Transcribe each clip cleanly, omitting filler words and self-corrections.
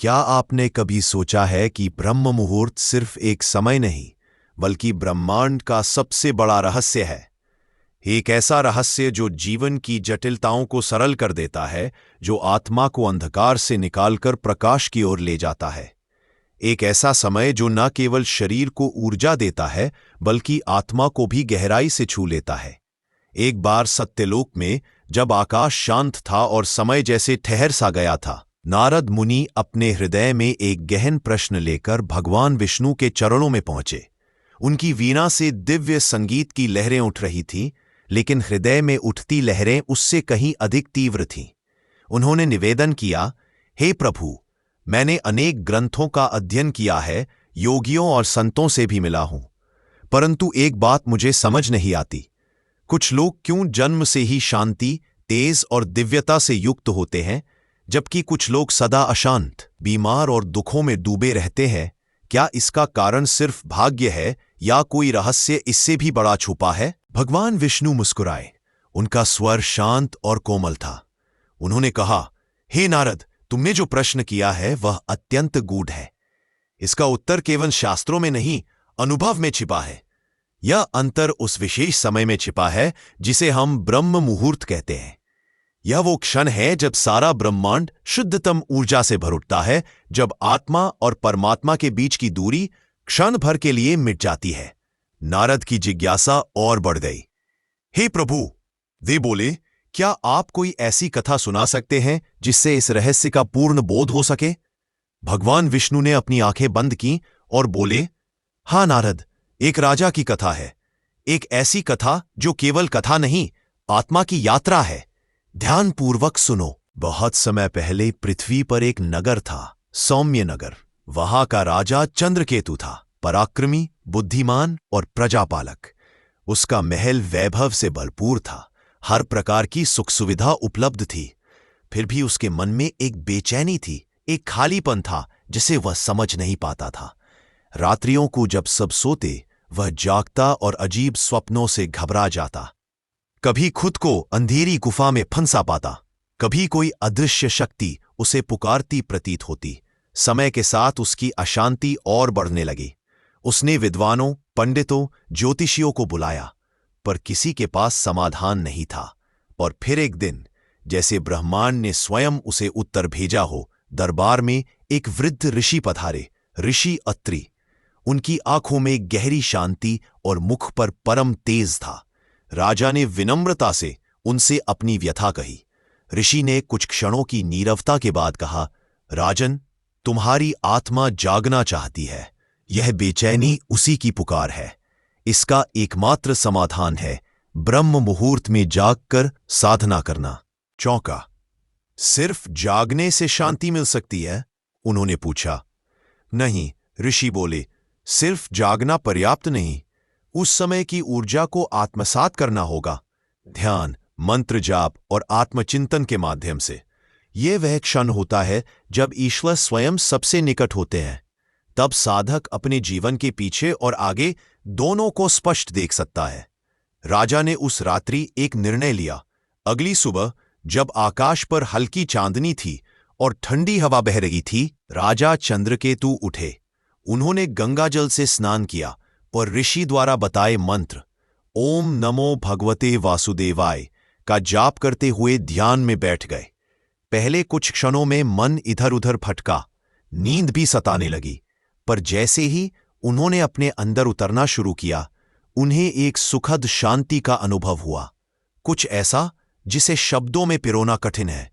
क्या आपने कभी सोचा है कि ब्रह्म मुहूर्त सिर्फ एक समय नहीं, बल्कि ब्रह्मांड का सबसे बड़ा रहस्य है? एक ऐसा रहस्य जो जीवन की जटिलताओं को सरल कर देता है, जो आत्मा को अंधकार से निकालकर प्रकाश की ओर ले जाता है। एक ऐसा समय जो न केवल शरीर को ऊर्जा देता है, बल्कि आत्मा को भी गहराई से छू लेता है। एक बार सत्यलोक में जब आकाश शांत था और समय जैसे ठहर सा गया था, नारद मुनि अपने हृदय में एक गहन प्रश्न लेकर भगवान विष्णु के चरणों में पहुंचे। उनकी वीणा से दिव्य संगीत की लहरें उठ रही थीं, लेकिन हृदय में उठती लहरें उससे कहीं अधिक तीव्र थीं। उन्होंने निवेदन किया, हे प्रभु, मैंने अनेक ग्रंथों का अध्ययन किया है, योगियों और संतों से भी मिला हूं, परंतु एक बात मुझे समझ नहीं आती। कुछ लोग क्यों जन्म से ही शांति, तेज और दिव्यता से युक्त होते हैं, जबकि कुछ लोग सदा अशांत, बीमार और दुखों में डूबे रहते हैं? क्या इसका कारण सिर्फ भाग्य है या कोई रहस्य इससे भी बड़ा छुपा है? भगवान विष्णु मुस्कुराए। उनका स्वर शांत और कोमल था। उन्होंने कहा, हे नारद, तुमने जो प्रश्न किया है वह अत्यंत गूढ़ है। इसका उत्तर केवल शास्त्रों में नहीं, अनुभव में छिपा है। यह अंतर उस विशेष समय में छिपा है जिसे हम ब्रह्म मुहूर्त कहते हैं। यह वो क्षण है जब सारा ब्रह्मांड शुद्धतम ऊर्जा से भर उठता है, जब आत्मा और परमात्मा के बीच की दूरी क्षण भर के लिए मिट जाती है। नारद की जिज्ञासा और बढ़ गई। हे प्रभु, वे बोले, क्या आप कोई ऐसी कथा सुना सकते हैं जिससे इस रहस्य का पूर्ण बोध हो सके? भगवान विष्णु ने अपनी आंखें बंद की और बोले, हाँ नारद, एक राजा की कथा है। एक ऐसी कथा जो केवल कथा नहीं, आत्मा की यात्रा है। ध्यानपूर्वक सुनो। बहुत समय पहले पृथ्वी पर एक नगर था, सौम्य नगर। वहां का राजा चंद्रकेतु था, पराक्रमी, बुद्धिमान और प्रजापालक। उसका महल वैभव से भरपूर था, हर प्रकार की सुख सुविधा उपलब्ध थी। फिर भी उसके मन में एक बेचैनी थी, एक खालीपन था जिसे वह समझ नहीं पाता था। रात्रियों को जब सब सोते, वह जागता और अजीब स्वप्नों से घबरा जाता। कभी खुद को अंधेरी गुफा में फंसा पाता, कभी कोई अदृश्य शक्ति उसे पुकारती प्रतीत होती। समय के साथ उसकी अशांति और बढ़ने लगी। उसने विद्वानों, पंडितों, ज्योतिषियों को बुलाया, पर किसी के पास समाधान नहीं था। और फिर एक दिन, जैसे ब्रह्मांड ने स्वयं उसे उत्तर भेजा हो, दरबार में एक वृद्ध ऋषि पधारे, ऋषि अत्रि। उनकी आंखों में गहरी शांति और मुख पर परम तेज था। राजा ने विनम्रता से उनसे अपनी व्यथा कही। ऋषि ने कुछ क्षणों की नीरवता के बाद कहा, राजन, तुम्हारी आत्मा जागना चाहती है। यह बेचैनी उसी की पुकार है। इसका एकमात्र समाधान है ब्रह्म मुहूर्त में जागकर साधना करना। चौंका। सिर्फ जागने से शांति मिल सकती है? उन्होंने पूछा। नहीं, ऋषि बोले, सिर्फ जागना पर्याप्त नहीं, उस समय की ऊर्जा को आत्मसात करना होगा। ध्यान, मंत्र जाप और आत्मचिंतन के माध्यम से। यह वह क्षण होता है जब ईश्वर स्वयं सबसे निकट होते हैं। तब साधक अपने जीवन के पीछे और आगे दोनों को स्पष्ट देख सकता है। राजा ने उस रात्रि एक निर्णय लिया। अगली सुबह, जब आकाश पर हल्की चांदनी थी और ठंडी हवा बह रही थी, राजा चंद्रकेतु उठे। उन्होंने गंगाजल से स्नान किया और ऋषि द्वारा बताए मंत्र ओम नमो भगवते वासुदेवाय का जाप करते हुए ध्यान में बैठ गए। पहले कुछ क्षणों में मन इधर उधर भटका, नींद भी सताने लगी, पर जैसे ही उन्होंने अपने अंदर उतरना शुरू किया, उन्हें एक सुखद शांति का अनुभव हुआ, कुछ ऐसा जिसे शब्दों में पिरोना कठिन है।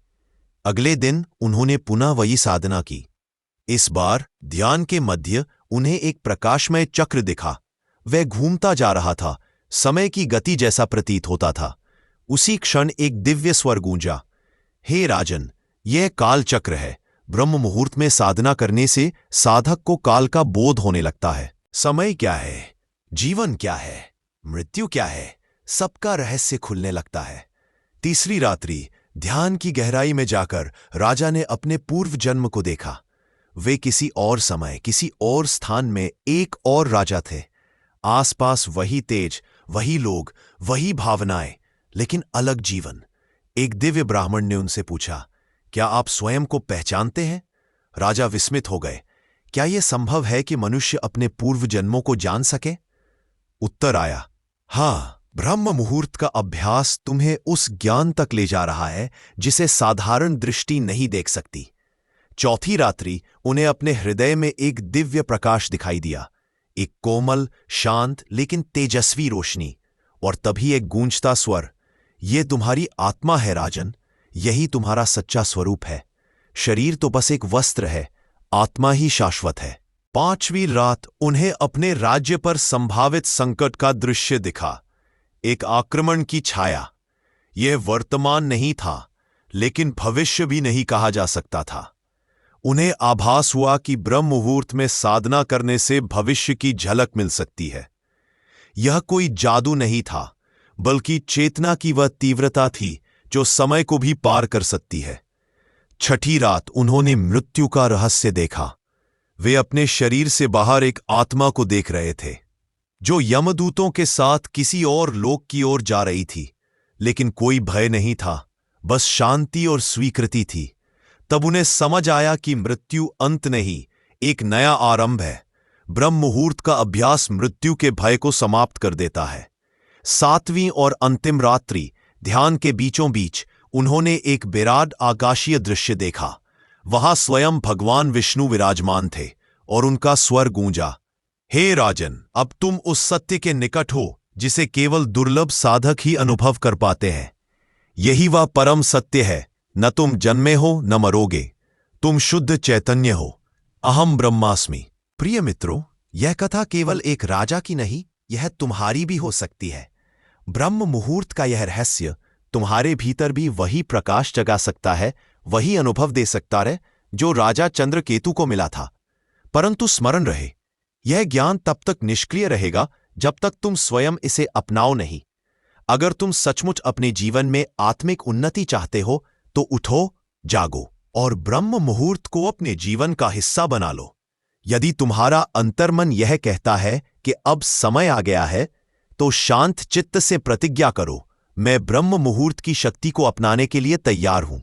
अगले दिन उन्होंने पुनः वही साधना की। इस बार ध्यान के मध्य उन्हें एक प्रकाशमय चक्र दिखा। वह घूमता जा रहा था, समय की गति जैसा प्रतीत होता था। उसी क्षण एक दिव्य स्वर गूंजा, हे राजन, यह काल चक्र है। ब्रह्म मुहूर्त में साधना करने से साधक को काल का बोध होने लगता है। समय क्या है, जीवन क्या है, मृत्यु क्या है, सबका रहस्य खुलने लगता है। तीसरी रात्रि ध्यान की गहराई में जाकर राजा ने अपने पूर्व जन्म को देखा। वे किसी और समय, किसी और स्थान में एक और राजा थे। आसपास वही तेज, वही लोग, वही भावनाएं, लेकिन अलग जीवन। एक दिव्य ब्राह्मण ने उनसे पूछा, क्या आप स्वयं को पहचानते हैं? राजा विस्मित हो गए। क्या यह संभव है कि मनुष्य अपने पूर्व जन्मों को जान सके? उत्तर आया, हाँ, ब्रह्म मुहूर्त का अभ्यास तुम्हें उस ज्ञान तक ले जा रहा है जिसे साधारण दृष्टि नहीं देख सकती। चौथी रात्रि उन्हें अपने हृदय में एक दिव्य प्रकाश दिखाई दिया, एक कोमल, शांत लेकिन तेजस्वी रोशनी। और तभी एक गूंजता स्वर, ये तुम्हारी आत्मा है राजन, यही तुम्हारा सच्चा स्वरूप है। शरीर तो बस एक वस्त्र है, आत्मा ही शाश्वत है। पांचवी रात उन्हें अपने राज्य पर संभावित संकट का दृश्य दिखा, एक आक्रमण की छाया। यह वर्तमान नहीं था, लेकिन भविष्य भी नहीं कहा जा सकता था। उन्हें आभास हुआ कि ब्रह्म मुहूर्त में साधना करने से भविष्य की झलक मिल सकती है। यह कोई जादू नहीं था, बल्कि चेतना की वह तीव्रता थी जो समय को भी पार कर सकती है। छठी रात उन्होंने मृत्यु का रहस्य देखा। वे अपने शरीर से बाहर एक आत्मा को देख रहे थे, जो यमदूतों के साथ किसी और लोक की ओर जा रही थी। लेकिन कोई भय नहीं था, बस शांति और स्वीकृति थी। तब उन्हें समझ आया कि मृत्यु अंत नहीं, एक नया आरंभ है। ब्रह्म मुहूर्त का अभ्यास मृत्यु के भय को समाप्त कर देता है। सातवीं और अंतिम रात्रि ध्यान के बीचों बीच उन्होंने एक विराट आकाशीय दृश्य देखा। वहां स्वयं भगवान विष्णु विराजमान थे और उनका स्वर गूंजा, हे राजन, अब तुम उस सत्य के निकट हो जिसे केवल दुर्लभ साधक ही अनुभव कर पाते हैं। यही वह परम सत्य है, न तुम जन्मे हो न मरोगे, तुम शुद्ध चैतन्य हो। अहम ब्रह्मास्मि। प्रिय मित्रों, यह कथा केवल एक राजा की नहीं, यह तुम्हारी भी हो सकती है। ब्रह्म मुहूर्त का यह रहस्य तुम्हारे भीतर भी वही प्रकाश जगा सकता है, वही अनुभव दे सकता है जो राजा चंद्रकेतु को मिला था। परंतु स्मरण रहे, यह ज्ञान तब तक निष्क्रिय रहेगा जब तक तुम स्वयं इसे अपनाओ नहीं। अगर तुम सचमुच अपने जीवन में आत्मिक उन्नति चाहते हो तो उठो, जागो और ब्रह्म मुहूर्त को अपने जीवन का हिस्सा बना लो। यदि तुम्हारा अंतर्मन यह कहता है कि अब समय आ गया है, तो शांत चित्त से प्रतिज्ञा करो, मैं ब्रह्म मुहूर्त की शक्ति को अपनाने के लिए तैयार हूं।